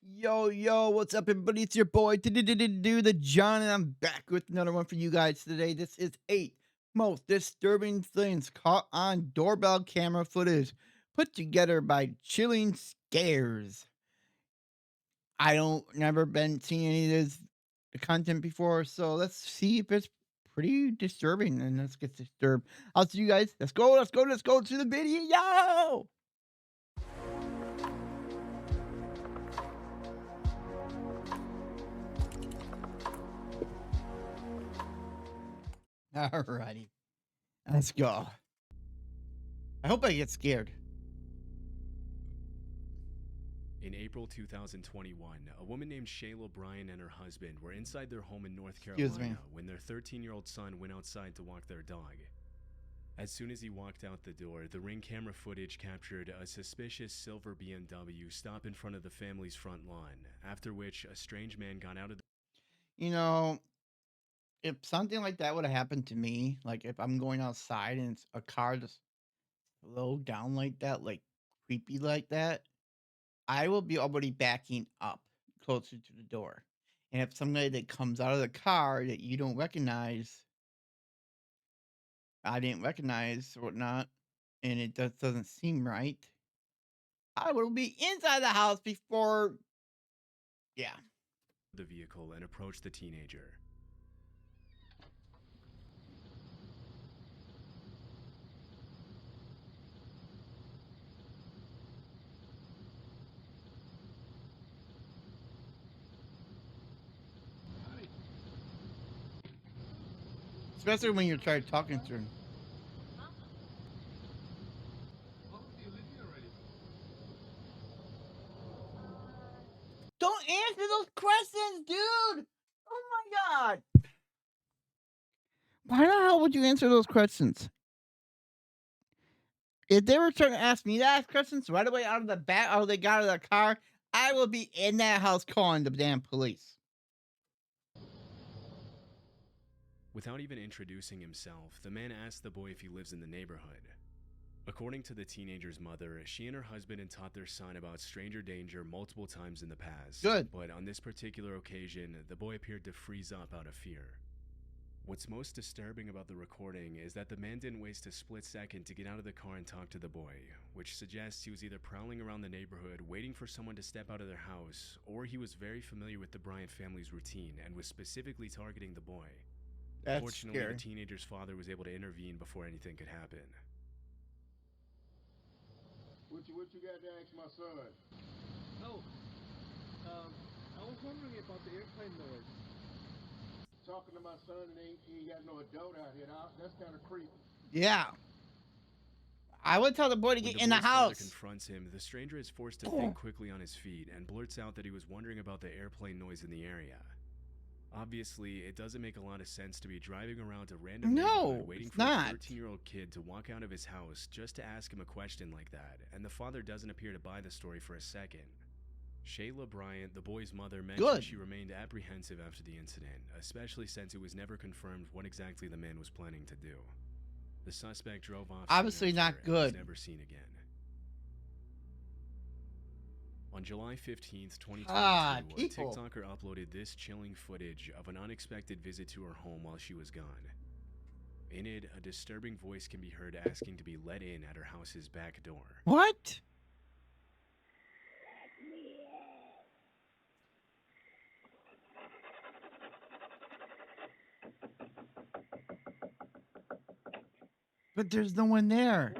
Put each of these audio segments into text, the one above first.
Yo, yo, what's up, everybody? It's your boy, do the John, and I'm back with another one for you guys today. This is 8 most disturbing things caught on doorbell camera footage put together by Chilling Scares. I don't never been seeing any of this content before, so let's see if it's pretty disturbing, and let's get disturbed. I'll see you guys. Let's go to the video. Yo! Alrighty, let's go. I hope I get scared. In April 2021, a woman named Shayla Bryan and her husband were inside their home in North Excuse me. Carolina when their 13-year-old son went outside to walk their dog. As soon as he walked out the door, the Ring camera footage captured a suspicious silver BMW stop in front of the family's front lawn, after which a strange man got out of the You know, if something like that would have happened to me, like if I'm going outside and it's a car just slow down like that, like creepy like that, I will be already backing up closer to the door. And if somebody that comes out of the car that you don't recognize, I didn't recognize or whatnot, and it just doesn't seem right, I will be inside the house before, yeah. vehicle and approached the teenager. Especially when you try talking to him. Don't answer those questions, dude! Oh my god! Why the hell would you answer those questions? If they were trying to ask me to ask questions right away out of the bat, or they got out of the car, I will be in that house calling the damn police. Without even introducing himself, the man asked the boy if he lives in the neighborhood. According to the teenager's mother, she and her husband had taught their son about stranger danger multiple times in the past. Good. But on this particular occasion, the boy appeared to freeze up out of fear. What's most disturbing about the recording is that the man didn't waste a split second to get out of the car and talk to the boy, which suggests he was either prowling around the neighborhood waiting for someone to step out of their house, or he was very familiar with the Bryant family's routine and was specifically targeting the boy. That's Fortunately, scary. the teenager's father was able to intervene before anything could happen. What you got to ask my son? Oh, I was wondering about the airplane noise. Talking to my son and he ain't got no adult out here. That's kind of creepy. Yeah. I would tell the boy to When get the in the boy's father house. confronts him, the stranger is forced to think quickly on his feet and blurts out that he was wondering about the airplane noise in the area. Obviously, it doesn't make a lot of sense to be driving around a random neighborhood waiting it's for a not. 13-year-old kid to walk out of his house just to ask him a question like that, and the father doesn't appear to buy the story for a second. Shayla Bryant, the boy's mother, mentioned Good. she remained apprehensive after the incident, especially since it was never confirmed what exactly the man was planning to do. The suspect drove off soon Obviously after not and good. was never seen again. On July 15th, 2022, a people. TikToker uploaded this chilling footage of an unexpected visit to her home while she was gone. In it, a disturbing voice can be heard asking to be let in at her house's back door. What? But there's no one there.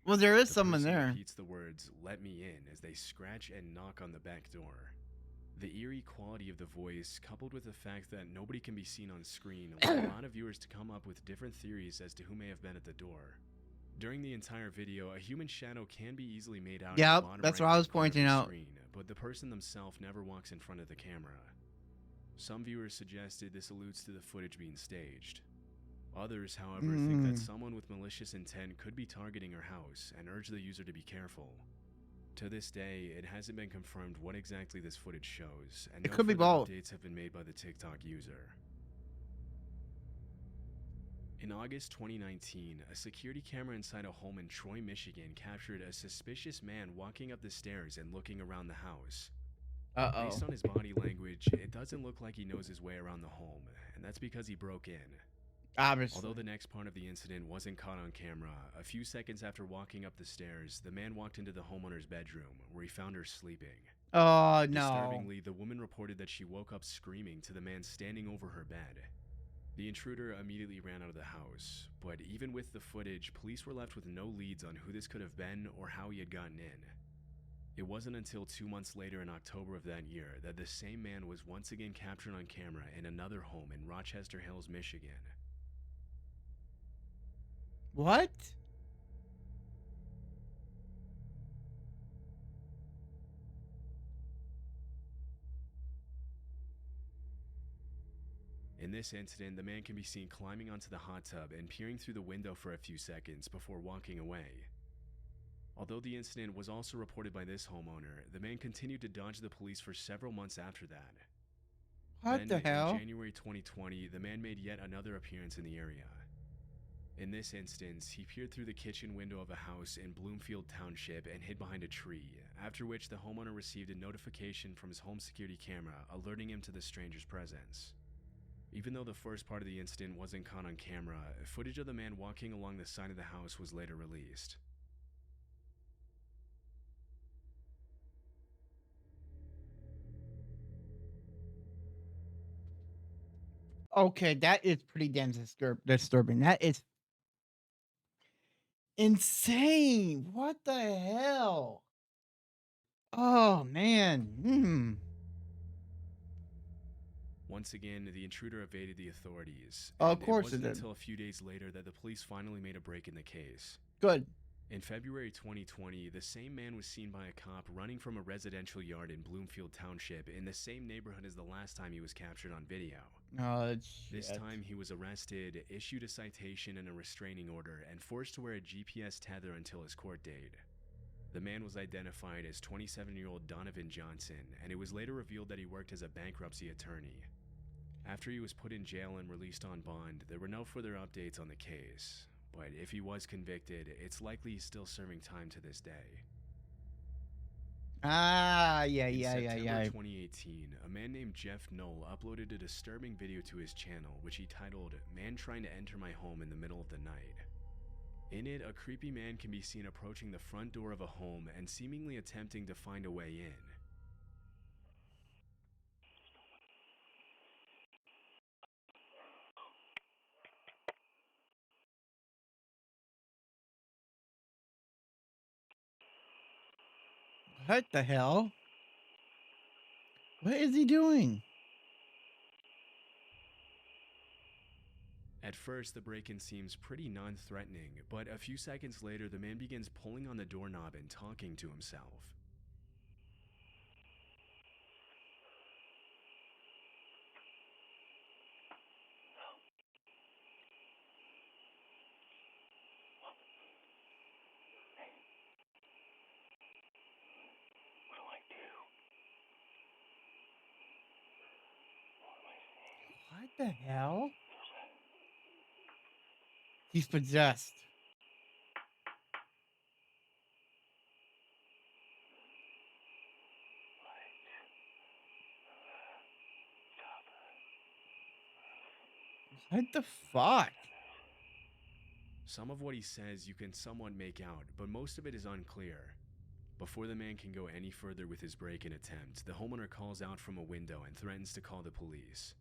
Well, there is The someone person there. repeats the words, "Let me in," as they scratch and knock on the back door. The eerie quality of the voice, coupled with the fact that nobody can be seen on screen, led a lot of viewers to come up with different theories as to who may have been at the door. During the entire video, a human shadow can be easily made out in the Yep, bottom that's right what I was corner of pointing the out. screen, but the person themselves never walks in front of the camera. Some viewers suggested this alludes to the footage being staged. Others, however, think that someone with malicious intent could be targeting her house and urge the user to be careful. To this day, it hasn't been confirmed what exactly this footage shows, and It no could be further both. updates have been made by the TikTok user. In August 2019, a security camera inside a home in Troy, Michigan captured a suspicious man walking up the stairs and looking around the house. Uh-oh. Based on his body language, it doesn't look like he knows his way around the home, and that's because he broke in. Obviously. Although the next part of the incident wasn't caught on camera, a few seconds after walking up the stairs, the man walked into the homeowner's bedroom, where he found her sleeping. Oh, no. Disturbingly, the woman reported that she woke up screaming to the man standing over her bed. The intruder immediately ran out of the house, but even with the footage, police were left with no leads on who this could have been or how he had gotten in. It wasn't until 2 months later in October of that year that the same man was once again captured on camera in another home in Rochester Hills, Michigan. What? In this incident, the man can be seen climbing onto the hot tub and peering through the window for a few seconds before walking away. Although the incident was also reported by this homeowner, the man continued to dodge the police for several months after that. What the In hell? January 2020, the man made yet another appearance in the area. In this instance, he peered through the kitchen window of a house in Bloomfield Township and hid behind a tree, after which the homeowner received a notification from his home security camera alerting him to the stranger's presence. Even though the first part of the incident wasn't caught on camera, footage of the man walking along the side of the house was later released. Okay, that is pretty damn disturbing. That is insane. What the hell? Oh, man. Once again, the intruder evaded the authorities, Of and it course it wasn't did. until a few days later that the police finally made a break in the case. Good. In February 2020, the same man was seen by a cop running from a residential yard in Bloomfield Township in the same neighborhood as the last time he was captured on video. Oh, that's This shit. time he was arrested, issued a citation and a restraining order, and forced to wear a GPS tether until his court date. The man was identified as 27-year-old Donovan Johnson, and it was later revealed that he worked as a bankruptcy attorney. After he was put in jail and released on bond, there were no further updates on the case. But if he was convicted, it's likely he's still serving time to this day. Yeah, In yeah. September 2018, a man named Jeff Knoll uploaded a disturbing video to his channel, which he titled, "Man Trying to Enter My Home in the Middle of the Night." In it, a creepy man can be seen approaching the front door of a home and seemingly attempting to find a way in. What the hell? What is he doing? At first, the break-in seems pretty non-threatening, but a few seconds later, the man begins pulling on the doorknob and talking to himself. What the hell? He's possessed. What the fuck? Some of what he says you can somewhat make out, but most of it is unclear. Before the man can go any further with his break-in attempt, the homeowner calls out from a window and threatens to call the police.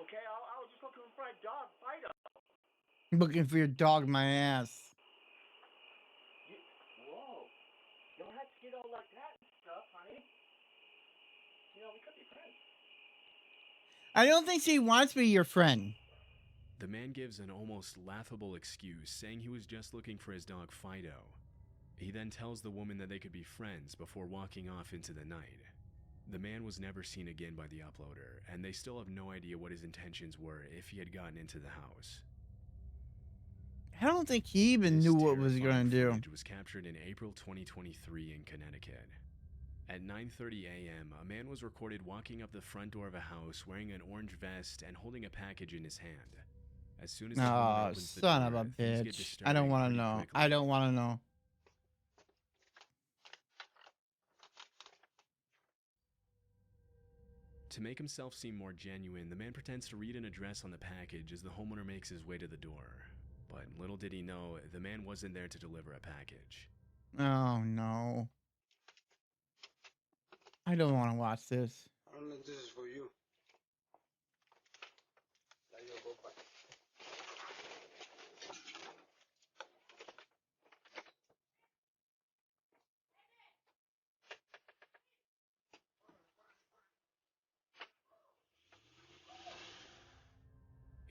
Okay, I was just looking for my dog, Fido. Looking for your dog, my ass. Whoa. You don't have to get all like that and stuff, honey. You know, we could be friends. I don't think she wants to be your friend. The man gives an almost laughable excuse, saying he was just looking for his dog Fido. He then tells the woman that they could be friends before walking off into the night. The man was never seen again by the uploader, and they still have no idea what his intentions were if he had gotten into the house. I don't think he even This knew what was terrifying gonna do. footage was captured in April 2023 in Connecticut. At 9:30 a.m., a man was recorded walking up the front door of a house wearing an orange vest and holding a package in his hand. As soon as the homeowner Oh, opens the son of a door, things get bitch. I don't disturbing want to pretty know. quickly. I don't want to know. To make himself seem more genuine, the man pretends to read an address on the package as the homeowner makes his way to the door. But little did he know, the man wasn't there to deliver a package. Oh, no. I don't want to watch this. I don't know if this is for you.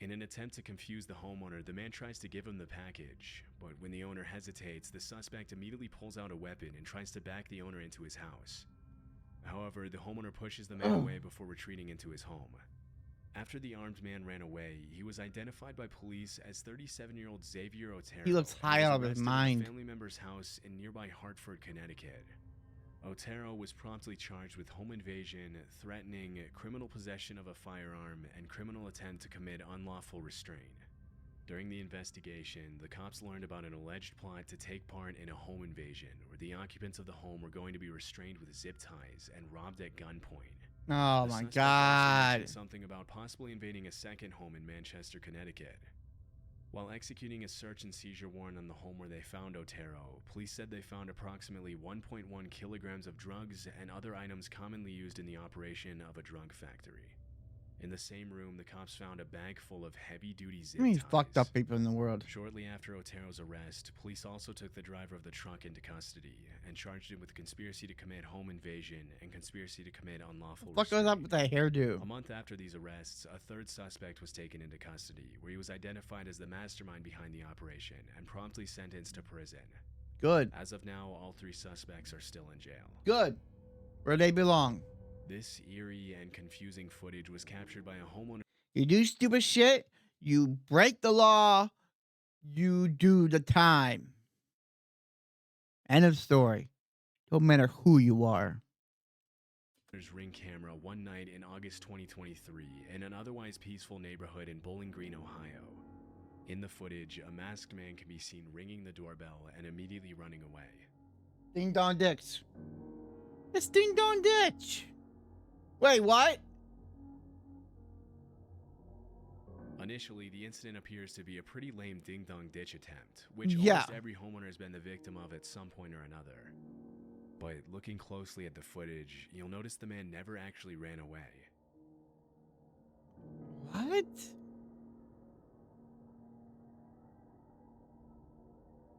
In an attempt to confuse the homeowner, the man tries to give him the package, but when the owner hesitates, the suspect immediately pulls out a weapon and tries to back the owner into his house. However, the homeowner pushes the man away before retreating into his home. After the armed man ran away, he was identified by police as 37-year-old Xavier Otero. He looks and high was out of his arrested at mind. a family member's house in nearby Hartford, Connecticut. Otero was promptly charged with home invasion, threatening, criminal possession of a firearm, and criminal attempt to commit unlawful restraint. During the investigation, the cops learned about an alleged plot to take part in a home invasion where the occupants of the home were going to be restrained with zip ties and robbed at gunpoint. Oh, The my suspect also God. mentioned something about possibly invading a second home in Manchester, Connecticut. While executing a search and seizure warrant on the home where they found Otero, police said they found approximately 1.1 kilograms of drugs and other items commonly used in the operation of a drug factory. In the same room, the cops found a bag full of heavy-duty zip How many ties. fucked up people in the world? Shortly after Otero's arrest, police also took the driver of the truck into custody and charged him with conspiracy to commit home invasion and conspiracy to commit unlawful What the fuck goes up restraint. with that hairdo? A month after these arrests, a third suspect was taken into custody, where he was identified as the mastermind behind the operation and promptly sentenced to prison. Good. As of now, all three suspects are still in jail. Good. Where they belong. This eerie and confusing footage was captured by a homeowner. You do stupid shit, you break the law, you do the time. End of story. Don't matter who you are. Ring camera one night in August 2023 in an otherwise peaceful neighborhood in Bowling Green, Ohio. In the footage, a masked man can be seen ringing the doorbell and immediately running away. Ding dong dicks. It's ding dong ditch. Wait, what? Initially, the incident appears to be a pretty lame ding-dong ditch attempt, which Yeah. almost every homeowner has been the victim of at some point or another. But looking closely at the footage, you'll notice the man never actually ran away. What?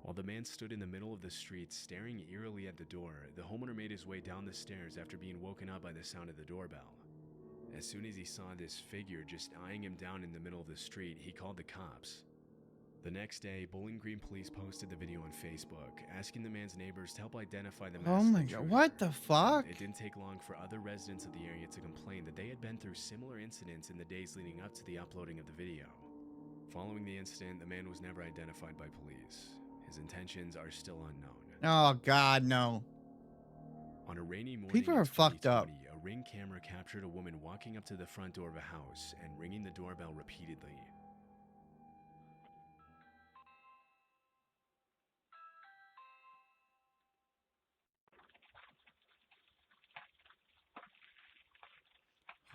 While the man stood in the middle of the street staring eerily at the door, the homeowner made his way down the stairs after being woken up by the sound of the doorbell. As soon as he saw this figure just eyeing him down in the middle of the street, he called the cops. The next day, Bowling Green police posted the video on Facebook, asking the man's neighbors to help identify the masked Oh my intruder. god, what the fuck? It didn't take long for other residents of the area to complain that they had been through similar incidents in the days leading up to the uploading of the video. Following the incident, the man was never identified by police. His intentions are still unknown. Oh god, no. On a rainy morning People in are fucked up. 2020, a Ring camera captured a woman walking up to the front door of a house and ringing the doorbell repeatedly.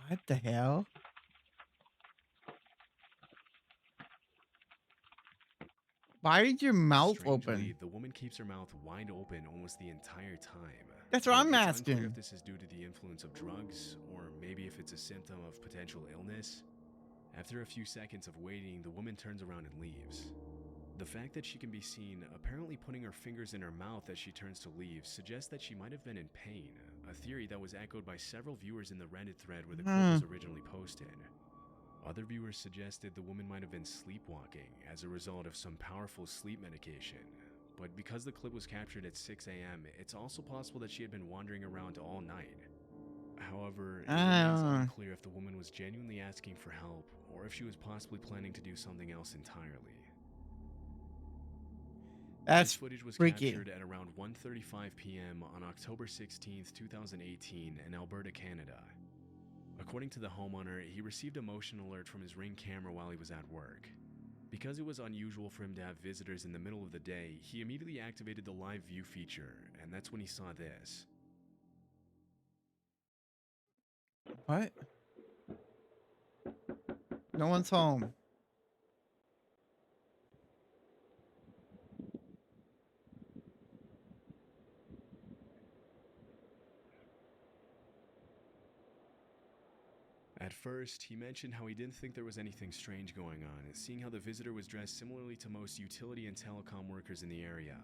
What the hell? Why is your mouth Strangely, open? the woman keeps her mouth wide open almost the entire time. That's what But I'm it's asking. unclear if this is due to the influence of drugs, or maybe if it's a symptom of potential illness. After a few seconds of waiting, the woman turns around and leaves. The fact that she can be seen apparently putting her fingers in her mouth as she turns to leave suggests that she might have been in pain, a theory that was echoed by several viewers in the Reddit thread where the clip was originally posted. Other viewers suggested the woman might have been sleepwalking as a result of some powerful sleep medication. But because the clip was captured at 6 a.m., it's also possible that she had been wandering around all night. However, it remains unclear if the woman was genuinely asking for help or if she was possibly planning to do something else entirely. This That's footage was freaky. captured at around 1:35 p.m. on October 16th, 2018 in Alberta, Canada. According to the homeowner, he received a motion alert from his Ring camera while he was at work. Because it was unusual for him to have visitors in the middle of the day, he immediately activated the live view feature, and that's when he saw this. What? No one's home. At first, he mentioned how he didn't think there was anything strange going on, seeing how the visitor was dressed similarly to most utility and telecom workers in the area.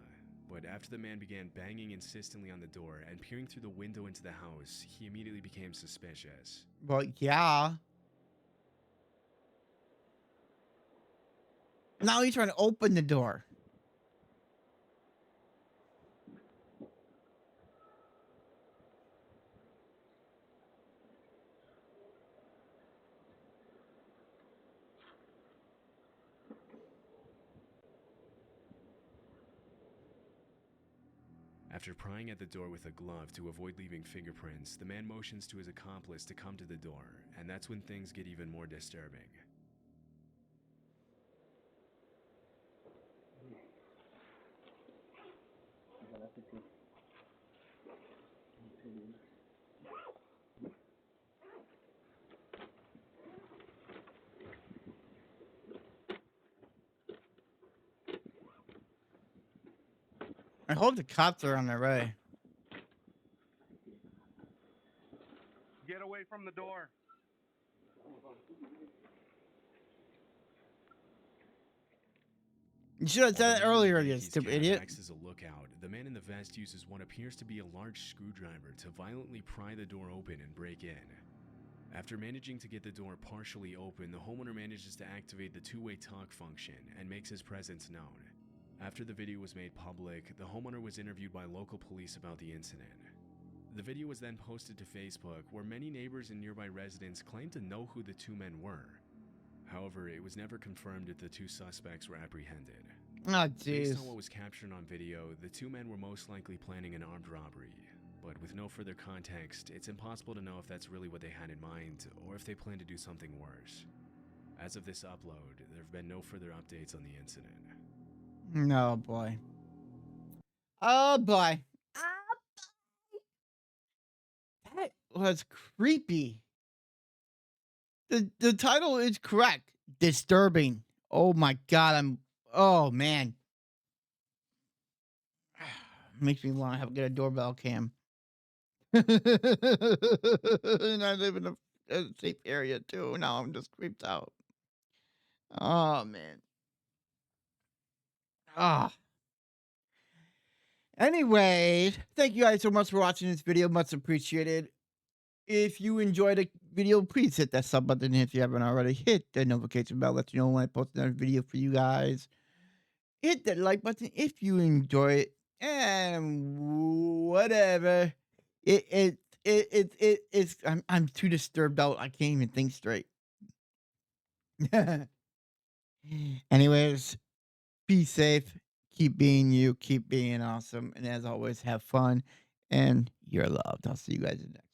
But after the man began banging insistently on the door and peering through the window into the house, he immediately became suspicious. Well, yeah. Now he's trying to open the door. After prying at the door with a glove to avoid leaving fingerprints, the man motions to his accomplice to come to the door, and that's when things get even more disturbing. I hope the cops are on their way. Get away from the door. You should have While said the it man in the earlier, you Yankees stupid cap idiot. acts as a lookout, the man in the vest uses what appears to be a large screwdriver to violently pry the door open and break in. After managing to get the door partially open, the homeowner manages to activate the two-way talk function and makes his presence known. After the video was made public, the homeowner was interviewed by local police about the incident. The video was then posted to Facebook, where many neighbors and nearby residents claimed to know who the two men were. However, it was never confirmed if the two suspects were apprehended. Oh, Based jeez. on what was captured on video, the two men were most likely planning an armed robbery. But with no further context, it's impossible to know if that's really what they had in mind, or if they plan to do something worse. As of this upload, there have been no further updates on the incident. No, boy. Oh, boy. That was creepy. The title is correct. Disturbing. Oh my god, oh man. Makes me want to have get a doorbell cam. And I live in a safe area too. Now I'm just creeped out. Oh man. Ah. Anyways, thank you guys so much for watching this video. Much appreciated. If you enjoyed the video, please hit that sub button if you haven't already. Hit the notification bell, let you know when I post another video for you guys. Hit that like button if you enjoy it. And whatever. It's I'm too disturbed out. I can't even think straight. Anyways, be safe. Keep being you. Keep being awesome. And as always, have fun. And you're loved. I'll see you guys in the next.